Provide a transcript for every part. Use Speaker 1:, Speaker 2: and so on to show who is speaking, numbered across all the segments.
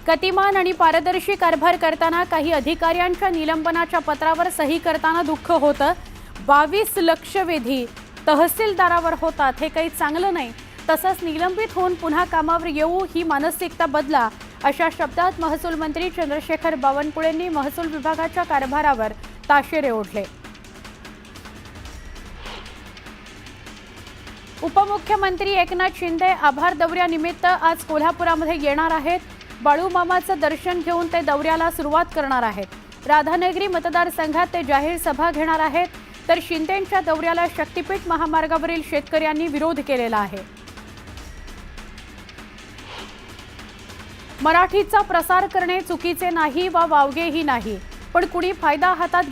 Speaker 1: गतिमान आणि पारदर्शी कारभार करताना काही अधिकाऱ्यांच्या निलंबनाच्या पत्रावर सही करताना दुःख होतं। 22 लक्षवेधी तहसीलदारावर होतात, हे काही चांगलं नाही। तसंच निलंबित होऊन पुन्हा कामावर येऊ ही मानसिकता बदला, अशा शब्दात महसूल मंत्री चंद्रशेखर बावनकुळेंनी महसूल विभागाच्या कारभारावर ताशेरे ओढले। उपमुख्यमंत्री एकनाथ शिंदे आभार दौऱ्यानिमित्त आज कोल्हापुरामध्ये येणार आहेत। बाळूमामाचं दर्शन घेऊन ते दौऱ्याला सुरुवात करणार आहेत। राधानगरी मतदारसंघात ते जाहीर सभा घेणार आहेत, तर शिंदेंच्या दौऱ्याला शक्तीपीठ महामार्गावरील शेतकऱ्यांनी विरोध केलेला आहे। मराठीचा प्रसार करणे चुकीचे नाही वा वावगेही नाही, पण कुणी कायदा हातात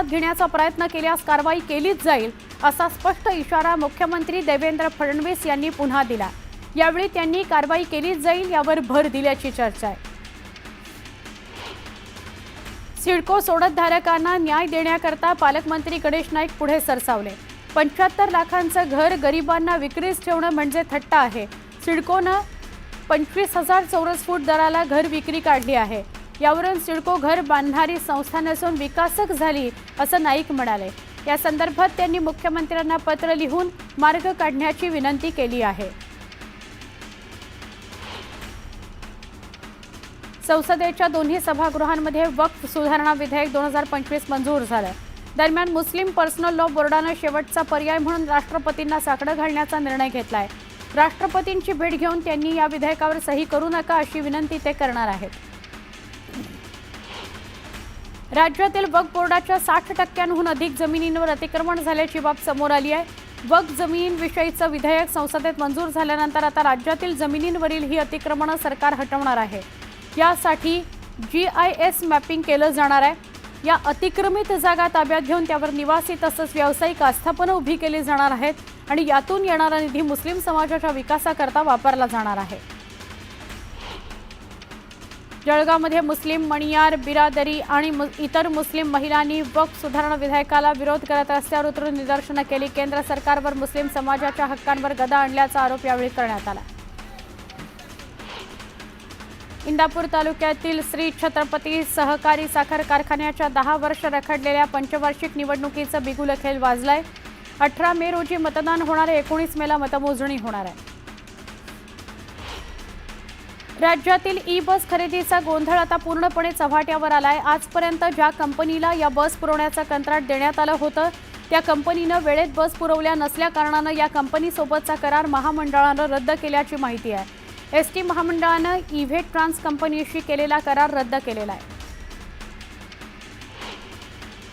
Speaker 1: घेण्याचा प्रयत्न केल्यास कारवाई केलीच जाईल, असा स्पष्ट इशारा मुख्यमंत्री देवेंद्र फडणवीस यांनी पुन्हा दिला। यावेळी त्यांनी कारवाई केलीच जाईल यावर भर दिल्याची चर्चा आहे। सिडको सोडतधारकांना न्याय देण्याकरता पालकमंत्री गणेश नाईक पुढे सरसावले। 75 लाखांचं घर गरिबांना विक्रीस ठेवणं म्हणजे थट्टा आहे। सिडकोनं 25,000 चौरस फूट दराला घर विक्री काढली आहे। यावरून सिडको घर बांधणारी संस्था नसून विकासक झाली, असं नाईक म्हणाले। या संदर्भात त्यांनी मुख्यमंत्र्यांना पत्र लिहून मार्ग काढण्याची विनंती केली आहे। संसदेच्या दोन्ही सभागृहांमध्ये वक्फ सुधारणा विधेयक 2025 मंजूर झालं। दरम्यान मुस्लिम पर्सनल लॉ बोर्डानं शेवटचा पर्याय म्हणून राष्ट्रपतींना साकडं घालण्याचा निर्णय घेतलाय। राष्ट्रपतींची भेट घेऊन त्यांनी या विधेयकावर सही करू नका, अशी विनंती ते करणार आहेत। राज्यातील वक्फ बोर्डाच्या 60% अधिक जमिनींवर अतिक्रमण झाल्याची बाब समोर आली आहे। वक्फ जमिनींविषयीचं विधेयक संसदेत मंजूर झाल्यानंतर आता राज्यातील जमिनींवरील ही अतिक्रमणं सरकार हटवणार आहे। यासाठी GIS मॅपिंग केलं जाणार आहे। या अतिक्रमित जागा ताब्यात घेऊन त्यावर निवासी तसंच व्यावसायिक आस्थापनं उभी केली जाणार आहेत आणि यातून येणारा निधी मुस्लिम समाजाच्या विकासाकरता वापरला जाणार आहे। जळगावमध्ये मुस्लिम मणियार बिरादरी आणि इतर मुस्लिम महिलांनी वक्फ सुधारणा विधेयकाला विरोध करत रस्त्यावर उतरून निदर्शनं केली। केंद्र सरकारवर मुस्लिम समाजाच्या हक्कांवर गदा आणल्याचा आरोप यावेळी करण्यात आला। इंदापूर तालुक्यातील श्री छत्रपती सहकारी साखर कारखान्याच्या 10 वर्ष रखडलेल्या पंचवार्षिक निवडणुकीचं बिगुल खेळ वाजलाय। 18 मे रोजी मतदान होणार आहे, 19 मेला मतमोजणी होणार आहे। राज्यातील ई-बस खरेदीचा गोंधळ आता पूर्णपणे चव्हाट्यावर आलाय। आजपर्यंत ज्या कंपनीला या बस पुरवण्याचं कंत्राट देण्यात आलं होतं, त्या कंपनीनं वेळेत बस पुरवल्या नसल्या कारणानं या कंपनीसोबतचा करार महामंडळानं रद्द केल्याची माहिती आहे। ST महामंडळानं इव्हेट ट्रान्स कंपनीशी केलेला करार रद्द केलेला आहे।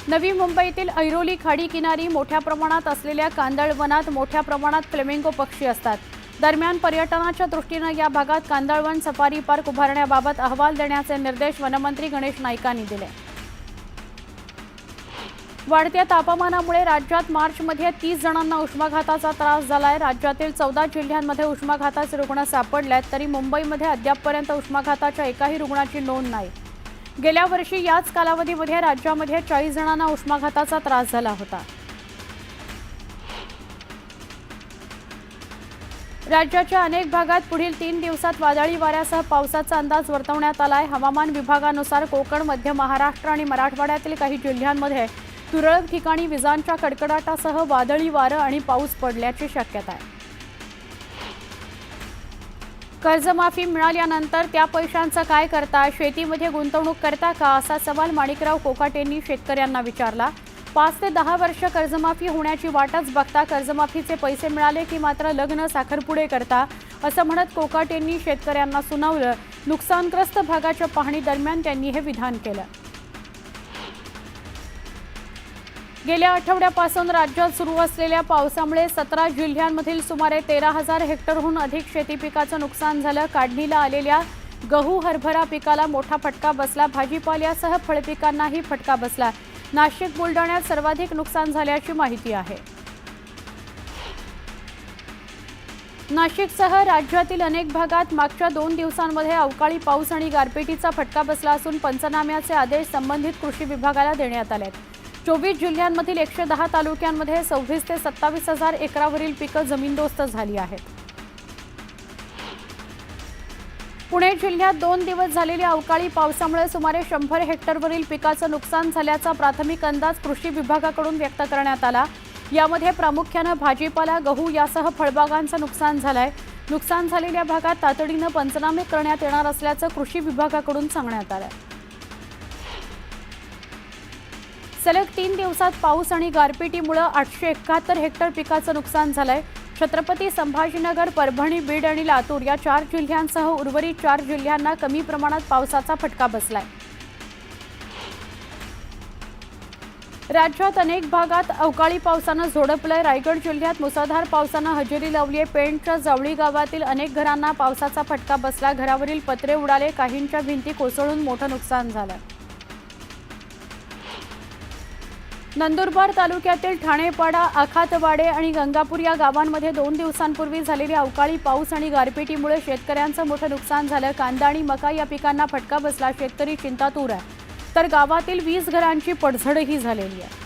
Speaker 1: नवी मुंबईतील ऐरोली खाडी किनारी मोठ्या प्रमाणात असलेल्या कांदळवनात मोठ्या प्रमाणात फ्लेमिंगो पक्षी असतात। दरम्यान पर्यटनाच्या दृष्टीनं या भागात कांदळवन सफारी पार्क उभारण्याबाबत अहवाल देण्याचे निर्देश वनमंत्री गणेश नाईकांनी दिले। वाढत्या तापमानामुळे राज्यात मार्चमध्ये 30 जणांना उष्माघाताचा त्रास झालाय। राज्यातील 14 जिल्ह्यांमध्ये उष्माघाताचे रुग्ण सापडलेत, तरी मुंबईमध्ये अद्यापपर्यंत उष्माघाताच्या एकाही रुग्णाची नोंद नाही। गेल्या वर्षी याच कालावधीमध्ये राज्यामध्ये 40 जणांना उष्माघाताचा त्रास झाला होता। राज्याच्या अनेक भागात पुढील 3 दिवसात वादळी वाऱ्यासह पावसाचा अंदाज वर्तवण्यात आलाय। हवामान विभागानुसार कोकण, मध्य महाराष्ट्र आणि मराठवाड्यातील काही जिल्ह्यांमध्ये तुरळक ठिकाणी विजांच्या कडकडाटासह वादळी वारं आणि पाऊस पडण्याची शक्यता आहे। कर्जमाफी मिळाल्यानंतर त्या पैशांचं काय करता? शेतीमध्ये गुंतवणूक करता का, असा सवाल माणिकराव कोकाटेंनी शेतकऱ्यांना विचारला। 5 ते 10 वर्ष कर्जमाफी होण्याची वाटच बघता कर्जमाफीचे पैसे मिळाले की मात्र लग्न साखरपुडे करता, असं म्हणत कोकाटेंनी शेतकऱ्यांना सुनावलं। नुकसानग्रस्त भागाच्या पाहणी दरम्यान त्यांनी हे विधान केलं। गेल्या आठवड्यापासून राज्यात सुरू असलेल्या पावसामुळे 17 जिल्ह्यांमधील सुमारे 13,000 हेक्टरहून अधिक शेती पिकाचं नुकसान झालं। काढणीला आलेल्या गहू, हरभरा पिकाला मोठा फटका बसला। भाजीपाल्यासह फळपिकांनाही फटका बसला। नाशिक, बुलढाण्यात सर्वाधिक नुकसान झाल्याची माहिती आहे। नाशिकसह राज्यातील अनेक भागात मागच्या 2 दिवसांमध्ये अवकाळी पाऊस आणि गारपिटीचा फटका बसला असून पंचनाम्याचे आदेश संबंधित कृषी विभागाला देण्यात आले आहेत। 24 जिल्ह्यांमधील 110 तालुक्यांमध्ये 26 ते 27,000 एकरावरील पिकं जमीनदोस्त झाली आहेत। पुणे जिल्ह्यात 2 दिवस झालेल्या अवकाळी पावसामुळे सुमारे 100 हेक्टरवरील पिकाचं नुकसान झाल्याचा प्राथमिक अंदाज कृषी विभागाकडून व्यक्त करण्यात आला। यामध्ये प्रामुख्याने भाजीपाला, गहू यासह फळबागांचं नुकसान झालंय। नुकसान झालेल्या भागात तातडीने पंचनामे करण्यात येणार असल्याचं कृषी विभागाकडून सांगण्यात आलं। सलग 3 दिवसात पाऊस आणि गारपिटीमुळे 871 हेक्टर पिकाचं नुकसान झालंय। छत्रपती संभाजीनगर, परभणी, बीड आणि लातूर या 4 जिल्ह्यांसह उर्वरित 4 जिल्ह्यांना कमी प्रमाणात पावसाचा फटका बसलाय। राज्यात अनेक भागात अवकाळी पावसानं झोडपलंय। रायगड जिल्ह्यात मुसळधार पावसानं हजेरी लावली आहे। पेणच्या जवळी गावातील अनेक घरांना पावसाचा फटका बसला। घरावरील पत्रे उडाले, काहींच्या भिंती कोसळून मोठं नुकसान झालं। नंदुरबार तालुक्यातील ठाणेपाडा, आखातवाडे आणि गंगापूर या गावांमध्ये 2 दिवसांपूर्वी झालेल्या अवकाळी पाऊस आणि गारपिटीमुळे शेतकऱ्यांचं मोठं नुकसान झालं। कांदा आणि मका या पिकांना फटका बसला। शेतकरी चिंतातूर आहे, तर गावातील 20 घरांची पडझडही झालेली आहे।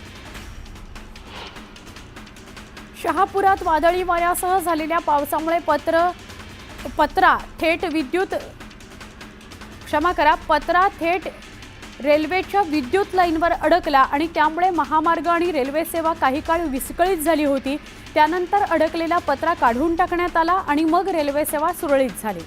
Speaker 1: शहापुरात वादळी वाऱ्यासह झालेल्या पावसामुळे पत्रा थेट रेल्वेच्या विद्युत लाईनवर अडकला आणि त्यामुळे महामार्ग आणि रेल्वे सेवा काही काळ विस्कळीत झाली होती। त्यानंतर अडकलेला पत्रा काढून टाकण्यात आला आणि मग रेल्वे सेवा सुरळीत झाली।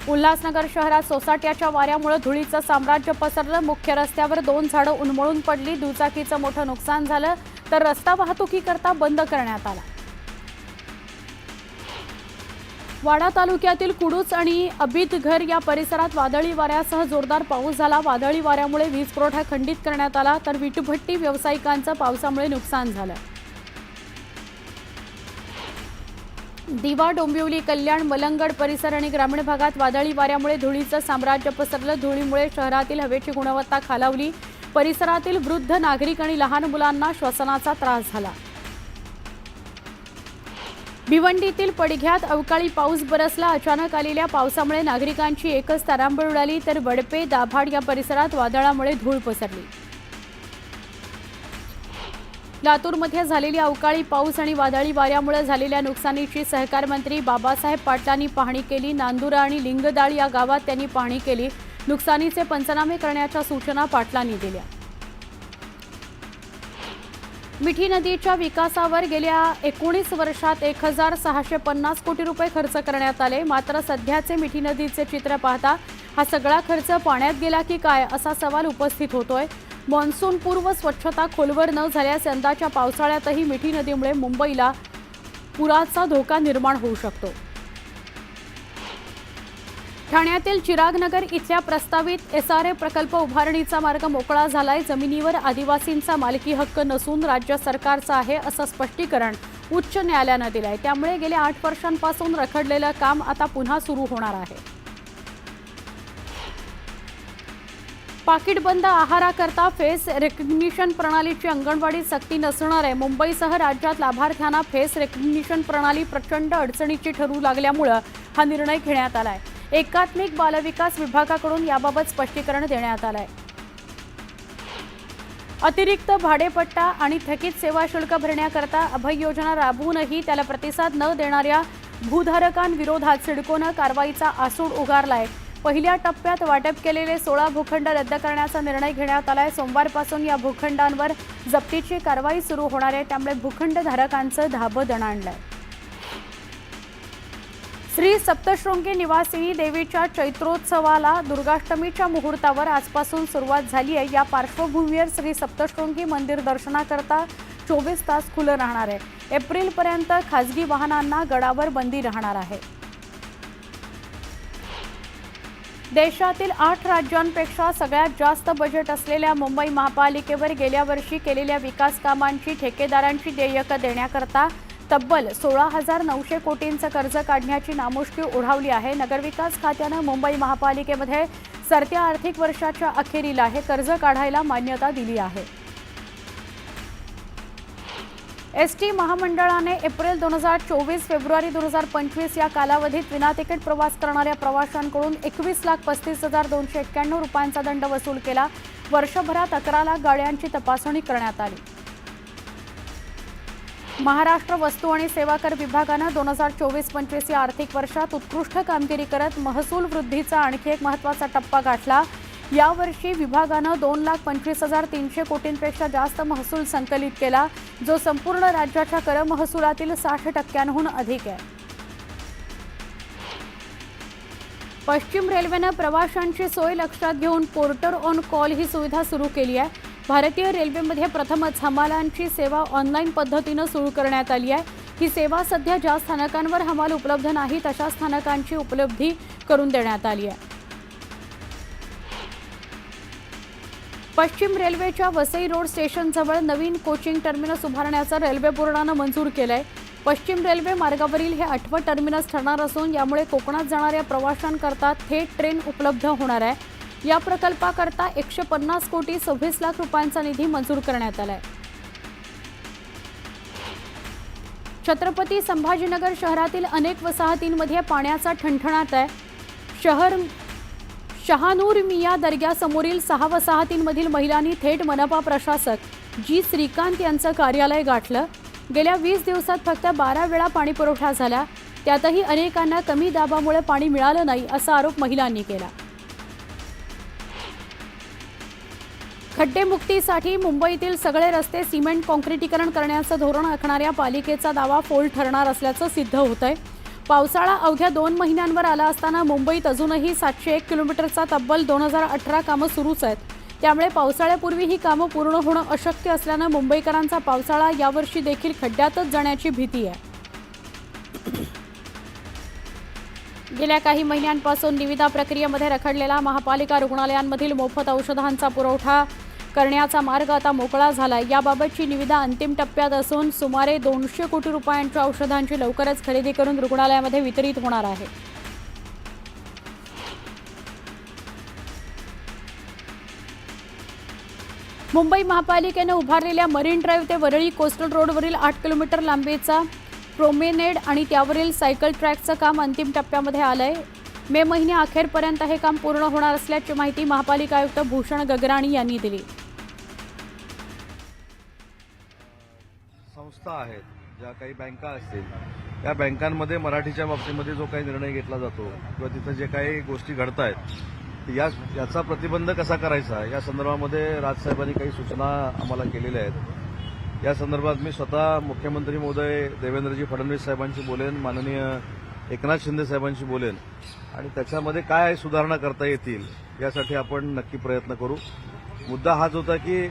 Speaker 1: उल्हासनगर शहरात सोसाट्याच्या वाऱ्यामुळे धुळीचं साम्राज्य पसरलं। मुख्य रस्त्यावर 2 झाडं उन्मळून पडली। दुचाकीचं मोठं नुकसान झालं, तर रस्ता वाहतुकीकरता बंद करण्यात आला। वाडा तालुक्यातील कुडूच आणि अबितघर या परिसरात वादळी वाऱ्यासह जोरदार पाऊस झाला। वादळी वाऱ्यामुळे वीज पुरवठा खंडित करण्यात आला, तर विटभट्टी व्यावसायिकांचं पावसामुळे नुकसान झालं। दिवा, डोंबिवली, कल्याण, मलंगड परिसर आणि ग्रामीण भागात वादळी वाऱ्यामुळे धुळीचं साम्राज्य पसरलं। धुळीमुळे शहरातील हवेची गुणवत्ता खालावली। परिसरातील वृद्ध नागरिक आणि लहान मुलांना श्वसनाचा त्रास झाला। भिवंडीतील पडघ्यात अवकाळी पाऊस बरसला। अचानक आलेल्या पावसामुळे नागरिकांची एकच तारांबळ उडाली, तर वडपे, दाभाड या परिसरात वादळामुळे धूळ पसरली। लातूरमध्ये झालेल्या अवकाळी पाऊस आणि वादळी वाऱ्यामुळे झालेल्या नुकसानीची सहकार मंत्री बाबासाहेब पाटलांनी पाहणी केली। नांदुरा आणि लिंगदाळ या गावात त्यांनी पाहणी केली। नुकसानीचे पंचनामे करण्याच्या सूचना पाटलांनी दिल्या। मिठी नदीच्या विकासावर गेल्या 19 वर्षात 1650 कोटी रुपये खर्च करण्यात आले। मात्र सध्याचे मिठी नदीचे चित्र पाहता हा सगळा खर्च पाण्यात गेला की काय असा सवाल उपस्थित होतोय। मान्सून पूर्व स्वच्छता खोलवर न झाल्यास यंदाच्या पावसाळ्यातही मिठी नदीमुळे मुंबईला पुराचा धोका निर्माण होऊ शकतो। ठाण्यातील चिरागनगर इथल्या प्रस्तावित एसआरए प्रकल्प उभारणीचा मार्ग मोकळा झालाय। जमिनीवर आदिवासींचा मालकी हक्क नसून राज्य सरकारचा आहे असं स्पष्टीकरण उच्च न्यायालयाने दिलंय। त्यामुळे गेल्या 8 वर्षांपासून रखडलेलं काम आता पुन्हा सुरू होणार आहे। पाकिटबंद आहाराकरता फेस रेकग्निशन प्रणालीची अंगणवाडी सक्ती नसणार आहे। मुंबईसह राज्यात लाभार्थ्यांना फेस रेकग्निशन प्रणाली प्रचंड अडचणीची ठरू लागल्यामुळे हा निर्णय घेण्यात आलाय। एकात्मिक बालविकास विभागाकडून याबाबत स्पष्टीकरण देण्यात आलंय। अतिरिक्त भाडेपट्टा आणि थकीत सेवा शुल्क भरण्याकरता अभय योजना राबवूनही त्याला प्रतिसाद न देणाऱ्या भूधारकांविरोधात सिडकोनं कारवाईचा आसूड उगारलाय। पहिल्या टप्प्यात वाटप केलेले 16 भूखंड रद्द करण्याचा निर्णय घेण्यात आलाय। सोमवारपासून या भूखंडांवर जप्तीची कारवाई सुरू होणार आहे, त्यामुळे भूखंडधारकांचं धाबं दणाणलंय। श्री सप्तशृंगी निवासिनी देवीच्या चैत्रोत्सवाला दुर्गाष्टमीच्या मुहूर्तावर आजपासून सुरुवात झाली आहे। या पार्श्वभूमीवर श्री सप्तशृंगी मंदिर दर्शनाकरता 24 तास खुलं राहणार आहे। एप्रिलपर्यंत खासगी वाहनांना गडावर बंदी राहणार आहे। देशातील 8 राज्यांपेक्षा सगळ्यात जास्त बजेट असलेल्या मुंबई महापालिकेवर गेल्या वर्षी केलेल्या विकास कामांची ठेकेदारांची देयकं देण्याकरता तब्बल 16,900 कोटींचं कर्ज काढण्याची नामुष्की ओढावली आहे। नगरविकास खात्यानं मुंबई महापालिकेमध्ये सरत्या आर्थिक वर्षाच्या अखेरीला हे कर्ज काढायला मान्यता दिली आहे। एसटी महामंडळाने एप्रिल 2024 फेब्रुवारी 2025 या कालावधीत विना तिकीट प्रवास करणाऱ्या प्रवाशांकडून 21,35,291 रुपयांचा दंड वसूल केला। वर्षभरात 11 लाख गाड्यांची तपासणी करण्यात आली। महाराष्ट्र वस्तू आणि सेवा कर विभागानं 2024-25 या आर्थिक वर्षात उत्कृष्ट कामगिरी करत महसूल वृद्धीचा आणखी एक महत्त्वाचा टप्पा गाठला। यावर्षी विभागानं 2,25,300 कोटींपेक्षा जास्त महसूल संकलित केला, जो संपूर्ण राज्याच्या कर महसुलातील 60% अधिक आहे। पश्चिम रेल्वेनं प्रवाशांची सोय लक्षात घेऊन पोर्टर ऑन कॉल ही सुविधा सुरू केली आहे। भारतीय रेल्वेमध्ये प्रथमच हमालांची सेवा ऑनलाईन पद्धतीनं सुरू करण्यात आली आहे। ही सेवा सध्या ज्या स्थानकांवर हमाल उपलब्ध नाही तशा स्थानकांची उपलब्धी करून देण्यात आली आहे। पश्चिम रेल्वेच्या वसई रोड स्टेशनजवळ नवीन कोचिंग टर्मिनस उभारण्याचं रेल्वे बोर्डानं मंजूर केलंय। पश्चिम रेल्वे मार्गावरील हे 8वं टर्मिनस ठरणार असून यामुळे कोकणात जाणाऱ्या प्रवाशांकरता थेट ट्रेन उपलब्ध होणार आहे। या प्रकल्पाकरता 150 कोटी 26 लाख रुपयांचा निधी मंजूर करण्यात आलाय। छत्रपती संभाजीनगर शहरातील अनेक वसाहतींमध्ये पाण्याचा ठणठणाट आहे। शहानूर मिया दर्ग्यासमोरील 6 वसाहतींमधील महिलांनी थेट मनपा प्रशासक जी श्रीकांत यांचं कार्यालय गाठलं। गेल्या 20 दिवसात फक्त 12 वेळा पाणी पुरवठा झाला, त्यातही अनेकांना कमी दाबामुळे पाणी मिळालं नाही असा आरोप महिलांनी केला। खड्डेमुक्तीसाठी मुंबईतील सगळे रस्ते सिमेंट काँक्रिटीकरण करण्याचं धोरण आखणाऱ्या पालिकेचा दावा फोल ठरणार असल्याचं सिद्ध होतंय। पावसाळा अवघ्या 2 महिन्यांवर आला असताना मुंबईत अजूनही 701 किलोमीटरचा तब्बल 2018 कामं सुरूच आहेत। त्यामुळे पावसाळ्यापूर्वी ही कामं पूर्ण होणं अशक्य असल्यानं मुंबईकरांचा पावसाळा यावर्षी देखील खड्ड्यातच जाण्याची भीती आहे। गेल्या काही महिन्यांपासून निविदा प्रक्रियेमध्ये रखडलेला महापालिका रुग्णालयांमधील मोफत औषधांचा पुरवठा करण्याचा मार्ग आता मोकळा झाला। याबाबतची निविदा अंतिम टप्प्यात असून सुमारे 200 कोटी रुपयांच्या औषधांची लवकरच खरेदी करून रुग्णालयामध्ये वितरित होणार आहे। मुंबई महापालिकेनं उभारलेल्या मरीन ड्राईव्ह ते वरळी कोस्टल रोडवरील 8 किलोमीटर लांबीचा प्रोमेनेड आणि त्यावरील सायकल ट्रॅकचं काम अंतिम टप्प्यामध्ये आलंय। मे महिन्याअखेरपर्यंत हे काम पूर्ण होणार असल्याची माहिती महापालिका आयुक्त भूषण गगराणी यांनी दिली।
Speaker 2: संस्था आहेत, ज्या काही बँका असतील, त्या बँकांमध्ये मराठीच्या बाबतीमध्ये जो काही निर्णय घेतला जातो किंवा तिथं जे काही गोष्टी घडत आहेत याचा प्रतिबंध कसा करायचा या संदर्भामध्ये राजसाहेबांनी काही सूचना आम्हाला केलेल्या आहेत। या संदर्भात मी स्वतः मुख्यमंत्री महोदय देवेंद्रजी फडणवीस साहेबांशी बोलेन, माननीय एकनाथ शिंदे साहेबांशी बोलेन आणि त्याच्यामध्ये काय सुधारणा करता येतील यासाठी आपण नक्की प्रयत्न करू। मुद्दा हाच होता की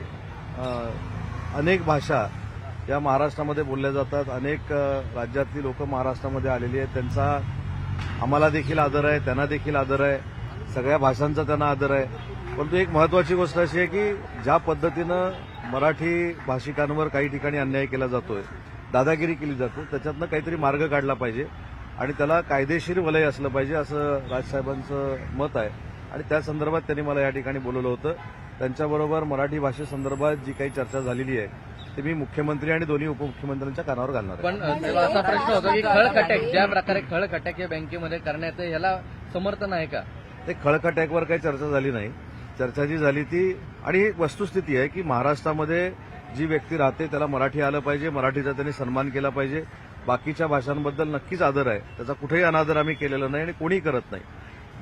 Speaker 2: अनेक भाषा या महाराष्ट्रामध्ये बोलल्या जातात, अनेक राज्यातली लोक महाराष्ट्रामध्ये आलेली आहेत, त्यांचा आम्हाला देखील आदर आहे, त्यांना देखील आदर आहे, सगळ्या भाषांचा त्यांना आदर आहे। परंतु एक महत्वाची गोष्ट अशी आहे की ज्या पद्धतीनं मराठी भाषिकांवर काही ठिकाणी अन्याय केला जातोय, दादागिरी केली जाते, त्याच्यातनं काहीतरी मार्ग काढला पाहिजे आणि त्याला कायदेशीर वलय असलं पाहिजे असं राजसाहेबांचं मत आहे आणि त्या संदर्भात त्यांनी मला या ठिकाणी बोलवलं होतं। त्यांच्याबरोबर मराठी भाषेसंदर्भात जी काही चर्चा झालेली आहे ते मी मुख्यमंत्री आणि दोन्ही उपमुख्यमंत्र्यांच्या कानावर घालणार आहे।
Speaker 3: पण तेव्हा असा प्रश्न होता की खळखटॅक ज्या प्रकारे खळखटॅक या बँकेमध्ये करण्याचं याला समर्थन आहे का?
Speaker 2: ते खळखटॅकवर काही चर्चा झाली नाही। चर्चा जी झाली ती आणि ही वस्तुस्थिती आहे की महाराष्ट्रामध्ये जी व्यक्ती राहते त्याला मराठी आलं पाहिजे, मराठीचा त्यांनी सन्मान केला पाहिजे। बाकीच्या भाषांबद्दल नक्कीच आदर आहे, त्याचा कुठेही अनादर आम्ही केलेला नाही आणि कोणी करत नाही।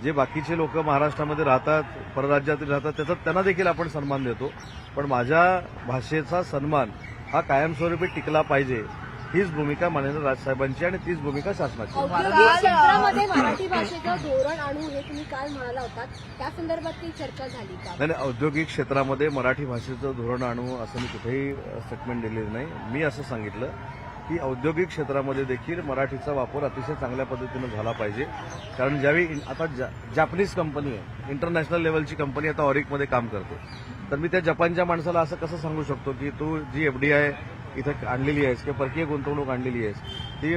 Speaker 2: जे बाकीचे लोक महाराष्ट्रामध्ये राहतात, परराज्यातील राहतात, त्याचा त्यांना देखील आपण सन्मान देतो, पण माझ्या भाषेचा सन्मान हा कायमस्वरूपी टिकला पाहिजे हीच भूमिका माननीय राजसाहेबांची आणि तीच भूमिका शासनाची।
Speaker 4: क्षेत्रामध्ये मराठी भाषेचं धोरण आणू हे तुम्ही काल म्हणाला होता, त्या संदर्भात ती चर्चा झाली का?
Speaker 2: नाही, औद्योगिक क्षेत्रामध्ये मराठी भाषेचं धोरण आणू असं मी कुठेही स्टेटमेंट दिलेलं नाही। मी असं सांगितलं की औद्योगिक क्षेत्रामध्ये देखील मराठीचा वापर अतिशय चांगल्या पद्धतीनं झाला पाहिजे, कारण ज्यावेळी आता जपानीज कंपनी आहे, इंटरनॅशनल लेवलची कंपनी आता ऑरिकमध्ये काम करते, तर मी त्या जपानच्या माणसाला असं कसं सांगू शकतो की तू जी FDI इथं आणलेली आहेस किंवा परकीय गुंतवणूक आणलेली आहेस ती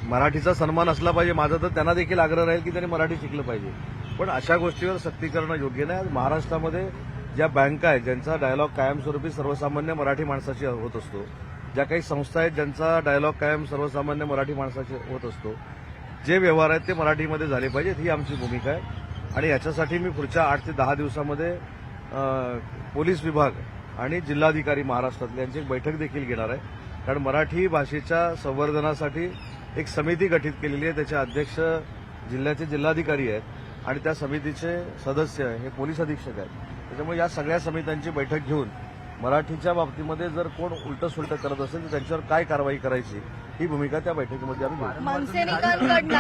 Speaker 2: मराठीचा सन्मान असला पाहिजे। माझा तर त्यांना देखील आग्रह राहील की त्यांनी मराठी शिकलं पाहिजे, पण अशा गोष्टीवर सक्ती करणं योग्य नाही। महाराष्ट्रामध्ये ज्या बँका आहेत ज्यांचा डायलॉग कायमस्वरूपी सर्वसामान्य मराठी माणसाशी होत असतो, ज्या काही संस्था आहेत ज्यांचा डायलॉग कायम सर्वसामान्य मराठी माणसाशी होत असतो, जे व्यवहार आहेत ते मराठीमध्ये झाले पाहिजेत ही आमची भूमिका आहे आणि याच्यासाठी मी पुढच्या 8 ते 10 दिवसामध्ये पोलीस विभाग आणि जिल्हाधिकारी महाराष्ट्रातले यांची एक बैठक देखील घेणार आहे कारण मराठी भाषेच्या संवर्धनासाठी एक समिती गठीत केलेली आहे. त्याचे अध्यक्ष जिल्ह्याचे जिल्हाधिकारी आहेत आणि त्या समितीचे सदस्य हे पोलीस अधीक्षक आहेत. त्याच्यामुळे या सगळ्या समित्यांची बैठक घेऊन मराठीच्या बाबतीमध्ये जर कोण उलटं करत असेल तर त्यांच्यावर काय कारवाई करायची ही भूमिका त्या बैठकीमध्ये आम्ही घेऊ.
Speaker 5: मनसेनिकांकडनं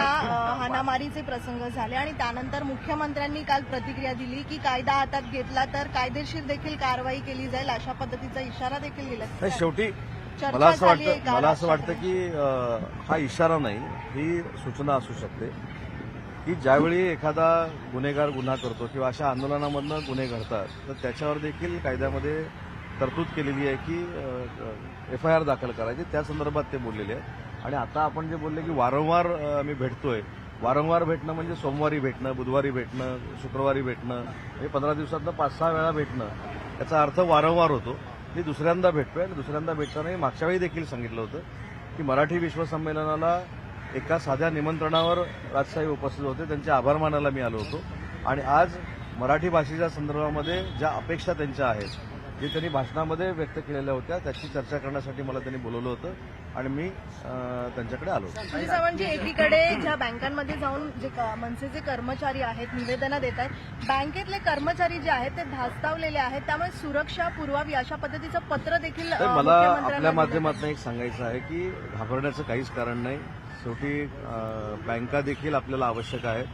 Speaker 5: हाणामारीचे प्रसंग झाले आणि त्यानंतर मुख्यमंत्र्यांनी काल प्रतिक्रिया दिली की कायदा हातात घेतला तर कायदेशीर देखील कारवाई केली जाईल, अशा पद्धतीचा इशारा देखील दिला.
Speaker 2: नाही, शेवटी
Speaker 5: चर्चा
Speaker 2: मला असं
Speaker 5: झाली आहे
Speaker 2: वाटतं
Speaker 5: का
Speaker 2: मला असं वाटतं की हा इशारा नाही, ही सूचना असू शकते की ज्यावेळी एखादा गुन्हेगार गुन्हा करतो किंवा अशा आंदोलनामधनं गुन्हे घडतात तर त्याच्यावर देखील कायद्यामध्ये तरतूद केलेली आहे की FIR दाखल करायची. त्या संदर्भात ते बोललेले आहेत. आणि आता आपण जे बोलले की वारंवार आम्ही भेटतोय, वारंवार भेटणं म्हणजे सोमवारी भेटणं, बुधवारी भेटणं, शुक्रवारी भेटणं, हे 15 दिवसातनं 5-6 वेळा भेटणं, याचा अर्थ वारंवार होतो. मी दुसऱ्यांदा भेटतोय आणि दुसऱ्यांदा भेटताना मागच्या वेळी देखील सांगितलं होतं की मराठी विश्वसंमेलनाला एका साध्या निमंत्रणावर राजसाहेब उपस्थित होते, त्यांचे आभार मानायला मी आलो होतो. आणि आज मराठी भाषेच्या संदर्भामध्ये ज्या अपेक्षा त्यांच्या आहेत, जे त्यांनी भाषणामध्ये व्यक्त केलेल्या होत्या, त्याची चर्चा करण्यासाठी मला त्यांनी बोलवलं होतं आणि मी त्यांच्याकडे आलो.
Speaker 5: सुनील सावंतजी, एकीकडे ज्या बँकांमध्ये जाऊन जे मनसेचे कर्मचारी आहेत निवेदनं देत आहेत, बँकेतले कर्मचारी जे आहेत ते धास्तावलेले आहेत, त्यामुळे सुरक्षा पुरवावी अशा पद्धतीचं पत्र देखील
Speaker 2: तर मला
Speaker 5: मुख्यमंत्र्यांना
Speaker 2: आपल्या
Speaker 5: दिलं.
Speaker 2: माध्यमातून एक सांगायचं आहे की घाबरण्याचं काहीच कारण नाही. शेवटी बँका देखील आपल्याला आवश्यक आहेत,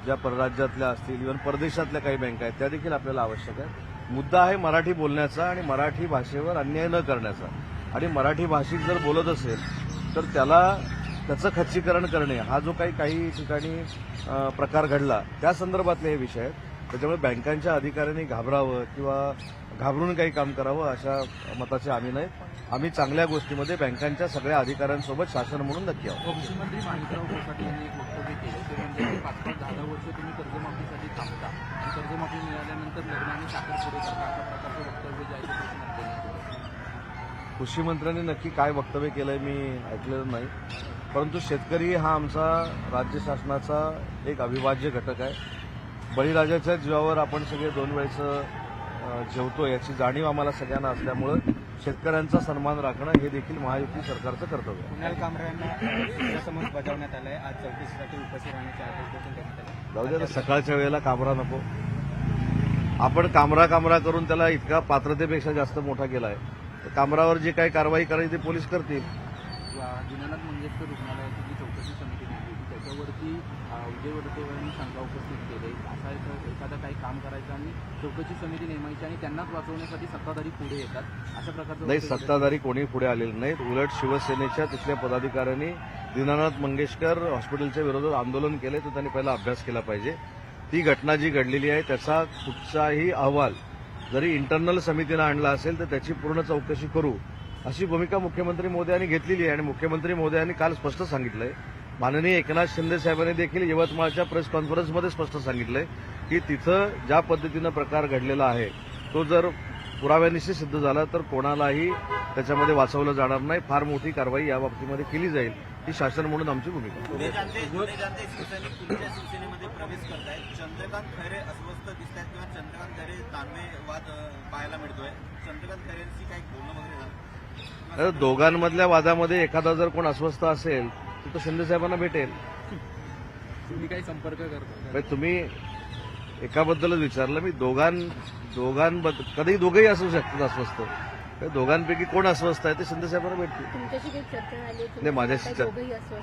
Speaker 2: ज्या परराज्यातल्या असतील, इव्हन परदेशातल्या काही बँका आहेत त्या देखील आपल्याला आवश्यक आहेत. मुद्दा आहे मराठी बोलण्याचा आणि मराठी भाषेवर अन्याय न करण्याचा. आणि मराठी भाषिक जर बोलत असेल तर त्याचं खच्चीकरण करणे हा जो काही ठिकाणी प्रकार घडला त्या संदर्भातले हे विषय आहेत. त्याच्यामुळे बँकांच्या अधिकाऱ्यांनी घाबरावं किंवा घाबरून काही काम करावं अशा मताचे आम्ही नाही. आम्ही चांगल्या गोष्टीमध्ये बँकांच्या सगळ्या अधिकाऱ्यांसोबत शासन म्हणून नक्की आहोत.
Speaker 6: मुख्यमंत्री माणिकराव कोकाटे यांनी एक वक्तव्य केलं ते म्हणजे 5-10 वर्ष तुम्ही कर्जमाफीसाठी थांबता आणि कर्जमाफी मिळाल्यानंतर लग्न आणि साखरपुडे करता, अशा प्रकारचं वक्तव्य जे आहे ते कृषी मंत्र्यांनी.
Speaker 2: कृषी मंत्र्यांनी नक्की काय वक्तव्य केलंय मी ऐकलेलं नाही. परंतु शेतकरी हा आमचा राज्य शासनाचा एक अविभाज्य घटक आहे. बळीराजाच्या जीवावर आपण सगळे 2 वेळेचं जेवतो याची जाणीव आम्हाला सगळ्यांना असल्यामुळं शेतकऱ्यांचा सन्मान राखणं हे देखील महायुती सरकारचं कर्तव्य आहे.
Speaker 6: कुणाल कामरांना समज बजावण्यात आलंय. आज चौकशीसाठी उपस्थित राहण्याचे आदेश देखील देण्यात आले.
Speaker 2: जाऊ दे, सकाळच्या वेळेला कामरा नको. आपण कामरा करून त्याला इतका पात्रतेपेक्षा जास्त मोठा केलाय. तर कामरावर जी काही कारवाई करायची ते पोलीस करतील.
Speaker 6: दीनानाथ मंगेशकर रुग्णालयाची जी चौकशी समिती नेमली होती त्याच्यावरती विजय वडेट्टीवारांनी शंका उपस्थित केली. असा एखादा काही काम करायचं आणि चौकशी समिती नेमायची आणि त्यांनाच वाचवण्यासाठी सत्ताधारी पुढे येतात, अशा प्रकारचं.
Speaker 2: नाही, सत्ताधारी कोणी पुढे आलेले नाहीत. उलट शिवसेनेच्या तिथल्या पदाधिकाऱ्यांनी दीनानाथ मंगेशकर हॉस्पिटलच्या विरोधात आंदोलन केले तर त्यांनी पहिला अभ्यास केला पाहिजे. ती घटना जी घडलेली आहे त्याचा कुठचाही अहवाल जरी इंटरनल समितीनं आणला असेल तर त्याची पूर्ण चौकशी करू अशी भूमिका मुख्यमंत्री महोदयांनी घेतलेली आहे. आणि मुख्यमंत्री महोदयांनी काल स्पष्ट सांगितलंय, माननीय एकनाथ शिंदे साहेबांनी देखील यवतमाळच्या प्रेस कॉन्फरन्समध्ये स्पष्ट सांगितलंय की तिथं ज्या पद्धतीनं प्रकार घडलेला आहे तो जर पुराव्यानिशी सिद्ध झाला तर कोणालाही त्याच्यामध्ये वाचवलं जाणार नाही. फार मोठी कारवाई या बाबतीमध्ये केली जाईल ही शासन म्हणून आमची भूमिका आहे.
Speaker 7: शिवसैनिक पुढच्या शिवसेनेमध्ये प्रवेश करतायत. चंद्रकांत खैरे अस्वस्थ दिसत आहेत किंवा चंद्रकांत खैरे दानवे वाद पाहायला मिळतोय. चंद्रकांत खैरेंशी काही बोलणं वगैरे झालं?
Speaker 2: दोघांमधल्या वादामध्ये एखादा जर कोण अस्वस्थ असेल तर तो शिंदे साहेबांना भेटेल.
Speaker 6: तुम्ही काही संपर्क करता?
Speaker 2: तुम्ही एकाबद्दलच विचारलं मी. दोघांबद्दल कधी दोघंही असू शकतात अस्वस्थ. दोघांपैकी कोण अस्वस्थ आहे ते शिंदे साहेबांना भेटतील.
Speaker 4: तुमच्याशी काही चर्चा झाली?
Speaker 2: नाही,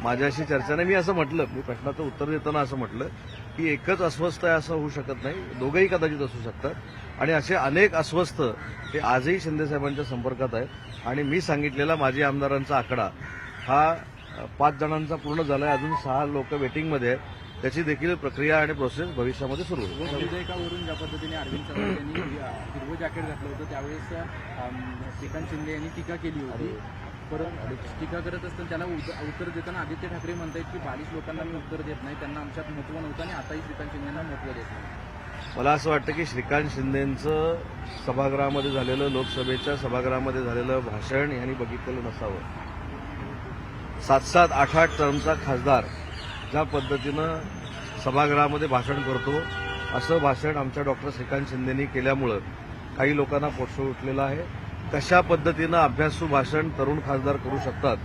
Speaker 2: माझ्याशी चर्चा नाही. मी असं म्हटलं, मी प्रश्नाचं उत्तर देताना असं म्हटलं की एकच अस्वस्थ आहे असं होऊ शकत नाही, दोघंही कदाचित असू शकतात. आणि असे अनेक अस्वस्थ ते आजही शिंदे साहेबांच्या संपर्कात आहेत. आणि मी सांगितलेला माजी आमदारांचा आकडा हा 5 जणांचा पूर्ण झालाय. अजून 6 लोक वेटिंगमध्ये आहेत. त्याची देखील प्रक्रिया आणि प्रोसेस भविष्यामध्ये सुरू होईल.
Speaker 6: विधेयकावरून ज्या पद्धतीने अरविंद सावंत यांनी हिरवं जॅकेट घातलं होतं त्यावेळेस श्रीकांत शिंदे यांनी टीका केली होती. परत टीका करत असताना त्याला उत्तर देताना आदित्य ठाकरे म्हणतायत की 42 लोकांना मी उत्तर देत नाही, त्यांना आमच्यात महत्व नव्हतं आणि आताही श्रीकांत शिंदेना महत्व देत नाही.
Speaker 2: मला असं वाटतं की श्रीकांत शिंदेंचं सभागृहामध्ये झालेलं, लोकसभेच्या सभागृहामध्ये झालेलं भाषण यांनी बघितलेलं नसावं. 7-7, 8-8 टर्मचा खासदार ज्या पद्धतीनं सभागृहामध्ये भाषण करतो असं भाषण आमच्या डॉक्टर श्रीकांत शिंदेंनी केल्यामुळं काही लोकांना पोटशो उठलेला आहे. कशा पद्धतीनं अभ्यासू भाषण तरुण खासदार करू शकतात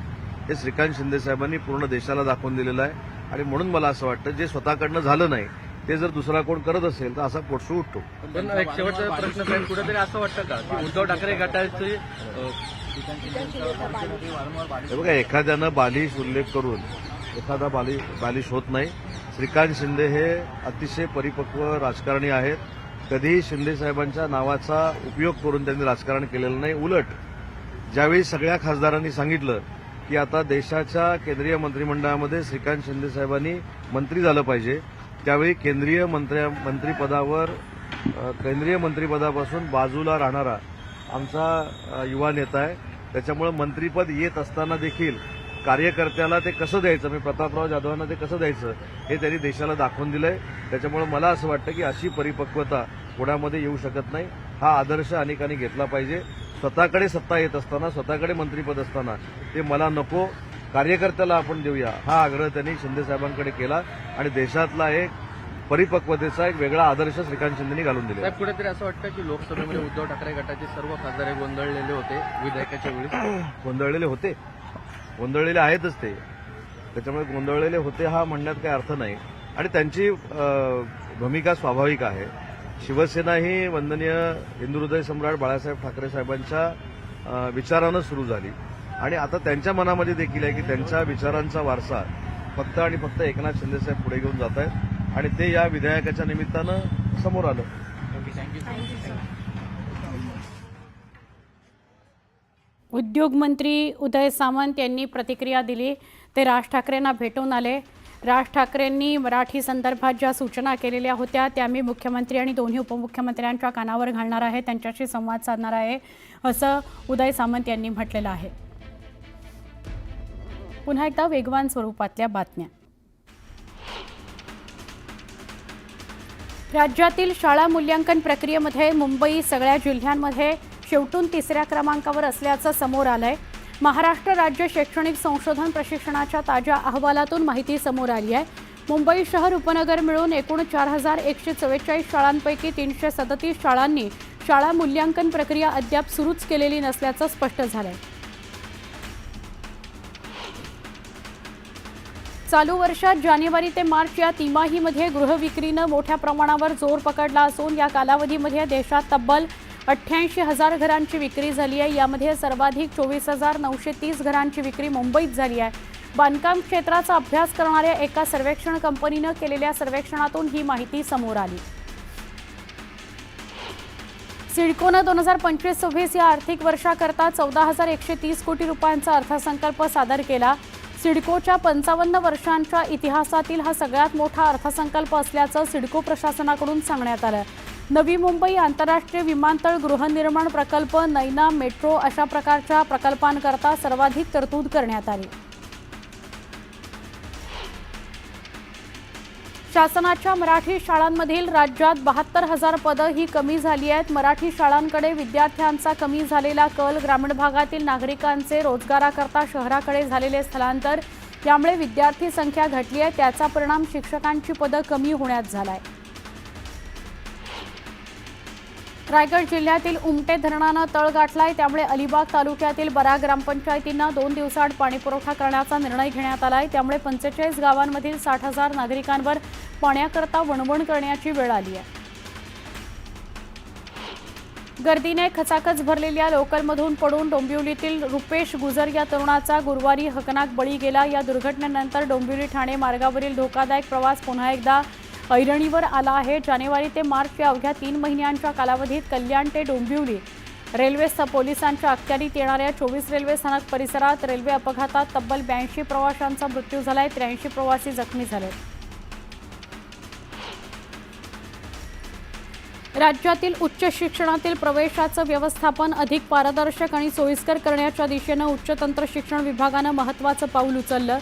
Speaker 2: हे श्रीकांत शिंदे साहेबांनी पूर्ण देशाला दाखवून दिलेलं आहे. आणि म्हणून मला असं वाटतं जे स्वतःकडनं झालं नाही ते जर दुसरा कोण करत असेल तर असा पोटसू उठतो.
Speaker 3: पण एक शेवटचा प्रश्न साहेब, कुठेतरी असं वाटतं का की उद्धव ठाकरे गटाची
Speaker 2: हे बघा, एखाद्यानं बालिश उल्लेख करून एखादा बालिश होत नाही. श्रीकांत शिंदे हे अतिशय परिपक्व राजकारणी आहेत. कधीही शिंदे साहेबांच्या नावाचा उपयोग करून त्यांनी राजकारण केलेलं नाही. उलट ज्यावेळी सगळ्या खासदारांनी सांगितलं की आता देशाच्या केंद्रीय मंत्रिमंडळामध्ये श्रीकांत शिंदे साहेबांनी मंत्री झालं पाहिजे, त्यावेळी केंद्रीय मंत्रिपदापासून बाजूला राहणारा आमचा युवा नेता आहे. त्याच्यामुळे मंत्रीपद येत असताना देखील कार्यकर्त्याला ते कसं द्यायचं, मी प्रतापराव जाधवांना ते कसं द्यायचं हे त्यांनी देशाला दाखवून दिलंय. त्याच्यामुळे मला असं वाटतं की अशी परिपक्वता कोणामध्ये येऊ शकत नाही. हा आदर्श अनेकांनी घेतला पाहिजे. स्वतःकडे सत्ता येत असताना, स्वतःकडे मंत्रीपद असताना ते मला नको, कार्यकर्त्याला आपण देऊया, हा आग्रह त्यांनी शिंदे साहेबांकडे केला. आणि देशातला एक परिपक्वतेचा एक वेगळा आदर्श श्रीकांत शिंदेनी घालून दिला.
Speaker 3: साहेब, कुठेतरी असं वाटतं की लोकसभेमध्ये उद्धव ठाकरे गटाचे सर्व खासदार हे गोंधळलेले होते विधेयकाच्या वेळी.
Speaker 2: गोंधळलेले आहेतच ते. त्याच्यामुळे गोंधळलेले होते हा म्हणण्यात काही अर्थ नाही. आणि त्यांची भूमिका स्वाभाविक आहे. शिवसेना ही वंदनीय हिंदुहृदय सम्राट बाळासाहेब ठाकरे साहेबांच्या विचारानं सुरू झाली. आणि आता त्यांच्या मनामध्ये देखील आहे की त्यांच्या विचारांचा वारसा फक्त आणि फक्त एकनाथ शिंदेसाहेब पुढे घेऊन जात आहेत. आणि ते या विधेयकाच्या निमित्तानं समोर आलं.
Speaker 1: उद्योग मंत्री उदय सामंत यांनी प्रतिक्रिया दिली. ते राज ठाकरेंना भेटून आले. राज ठाकरेंनी मराठी संदर्भात ज्या सूचना केलेल्या होत्या त्या मी मुख्यमंत्री आणि दोन्ही उपमुख्यमंत्र्यांच्या कानावर घालणार आहे, त्यांच्याशी संवाद साधणार आहे, असं उदय सामंत यांनी म्हटलेलं आहे. पुन्हा एकदा वेगवान स्वरूपातल्या बातम्या. राज्यातील शाळा मूल्यांकन प्रक्रियेमध्ये मुंबई सगळ्या जिल्ह्यांमध्ये शेवटून 3ऱ्या क्रमांकावर असल्याचं समोर आलंय. महाराष्ट्र राज्य शैक्षणिक संशोधन प्रशिक्षणाच्या ताज्या अहवालातून माहिती समोर आली आहे. मुंबई शहर उपनगर मिळून एकूण 4144 शाळांपैकी 337 शाळांनी शाळा मूल्यांकन प्रक्रिया अद्याप सुरूच केलेली नसल्याचं स्पष्ट झालंय. चालू वर्षात जानेवारी ते मार्च या तिमाहीमध्ये गृहविक्रीनं मोठ्या प्रमाणावर जोर पकडला असून या कालावधीमध्ये देशात तब्बल 88,000 घरांची विक्री झाली आहे. यामध्ये सर्वाधिक 24,930 घरांची विक्री मुंबईत झाली आहे. बांधकाम क्षेत्राचा अभ्यास करणाऱ्या एका सर्वेक्षण कंपनीनं केलेल्या सर्वेक्षणातून ही माहिती समोर आली. सिडकोनं 2025-26 या आर्थिक वर्षाकरता 14,130 कोटी रुपयांचा अर्थसंकल्प सादर केला. सिडकोच्या 55 वर्षांच्या इतिहासातील हा सगळ्यात मोठा अर्थसंकल्प असल्याचं सिडको प्रशासनाकडून सांगण्यात आलं. नवी मुंबई आंतरराष्ट्रीय विमानतळ गृहनिर्माण प्रकल्प, नैना मेट्रो अशा प्रकारच्या प्रकल्पांकरता सर्वाधिक तरतूद करण्यात आली. शासनाच्या मराठी शाळांमधील राज्यात 72,000 पदं ही कमी झाली आहेत. मराठी शाळांकडे विद्यार्थ्यांचा कमी झालेला कल, ग्रामीण भागातील नागरिकांचे रोजगाराकरता शहराकडे झालेले स्थलांतर यामुळे विद्यार्थी संख्या घटली आहे. त्याचा परिणाम शिक्षकांची पदं कमी होण्यात झालाय. रायगड जिल्ह्यातील उमटे धरणानं तळ गाठलाय. त्यामुळे अलिबाग तालुक्यातील बरा ग्रामपंचायतींना 2 दिवसाआड पाणीपुरवठा करण्याचा निर्णय घेण्यात आलाय. त्यामुळे 45 गावांमधील 60,000 नागरिकांवर पाण्याकरता वणवण करण्याची वेळ आली आहे. गर्दीने खचाखच भरलेल्या लोकलमधून पडून डोंबिवलीतील रुपेश गुजर या तरुणाचा गुरुवारी हकनाक बळी गेला. या दुर्घटनेनंतर डोंबिवली ठाणे मार्गावरील धोकादायक प्रवास पुन्हा एकदा ऐरणीवर आला आहे. जानेवारी ते मार्च या अवघ्या 3 महिन्यांच्या कालावधीत कल्याण ते डोंबिवली रेल्वे पोलिसांच्या अखत्यारीत येणाऱ्या 24 रेल्वे स्थानक परिसरात रेल्वे अपघातात तब्बल 82 प्रवाशांचा मृत्यू झालाय. 83 प्रवासी जखमी झाले. राज्यातील उच्च शिक्षणातील प्रवेशाचं व्यवस्थापन अधिक पारदर्शक आणि सोयीस्कर करण्याच्या दिशेनं उच्च तंत्र शिक्षण विभागानं महत्त्वाचं पाऊल उचललं.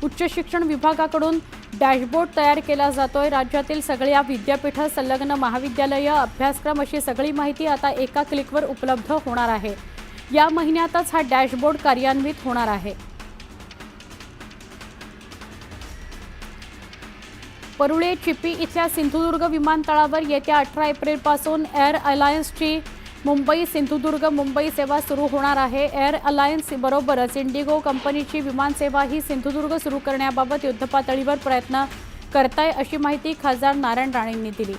Speaker 1: उच्च शिक्षण विभागाकडून डॅशबोर्ड तयार केला जातोय. राज्यातील सगळ्या विद्यापीठं, संलग्न महाविद्यालयं, अभ्यासक्रम अशी सगळी माहिती आता एका क्लिकवर उपलब्ध होणार आहे. या महिन्यातच हा डॅशबोर्ड कार्यान्वित होणार आहे. परुळे चिपी इथल्या सिंधुदुर्ग विमानतळावर येत्या 18 एप्रिलपासून एअर अलायन्सची मुंबई सिंधुदुर्ग मुंबई सेवा सुरू होणार आहे. एअर अलायन्स बरोबरच इंडिगो कंपनीची विमानसेवाही सिंधुदुर्ग सुरू करण्याबाबत युद्धपातळीवर प्रयत्न करताय, अशी माहिती खासदार नारायण राणेंनी दिली.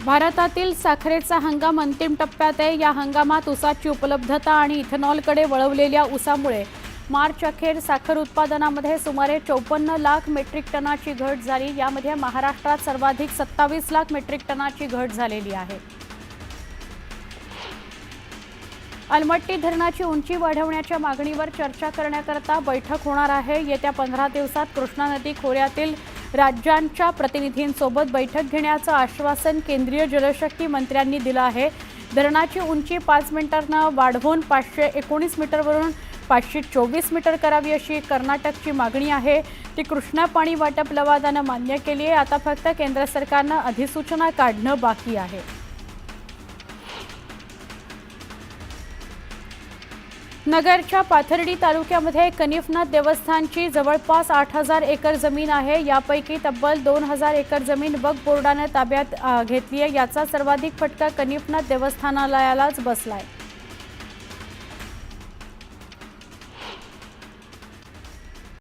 Speaker 1: भारतातील साखरेचा हंगाम अंतिम टप्प्यात आहे. या हंगामात ऊसाची उपलब्धता आणि इथेनॉलकडे वळवलेल्या ऊसामुळे मार्च अखेर साखर उत्पादनामध्ये सुमारे 54 लाख मेट्रिक टनाची घट झाली. यामध्ये महाराष्ट्रात सर्वाधिक 27 लाख मेट्रिक टनाची घट झालेली आहे. अलमट्टी धरणाची उंची वाढवण्याच्या मागणीवर चर्चा करण्याकरता बैठक होणार आहे. येत्या 15 दिवसात कृष्णा नदी खोऱ्यातील राज्यांच्या प्रतिनिधींसोबत बैठक घेण्याचं आश्वासन केंद्रीय जलशक्ती मंत्र्यांनी दिलं आहे. धरणाची उंची 5 मीटरनं वाढवून 519 मीटरवरून 524 मीटर करावी, अशी कर्नाटकची मागणी आहे. ती कृष्णा पाणी वाटप लवादानं मान्य केली आहे. आता फक्त केंद्र सरकारनं अधिसूचना काढणं बाकी आहे. नगरच्या पाथर्डी तालुक्यामध्ये कनिफनाथ देवस्थानची जवळपास 8,000 एकर जमीन आहे. यापैकी तब्बल 2,000 एकर जमीन वक्फ बोर्डानं ताब्यात घेतली आहे. याचा सर्वाधिक फटका कनिफनाथ देवस्थानालयालाच बसलाय.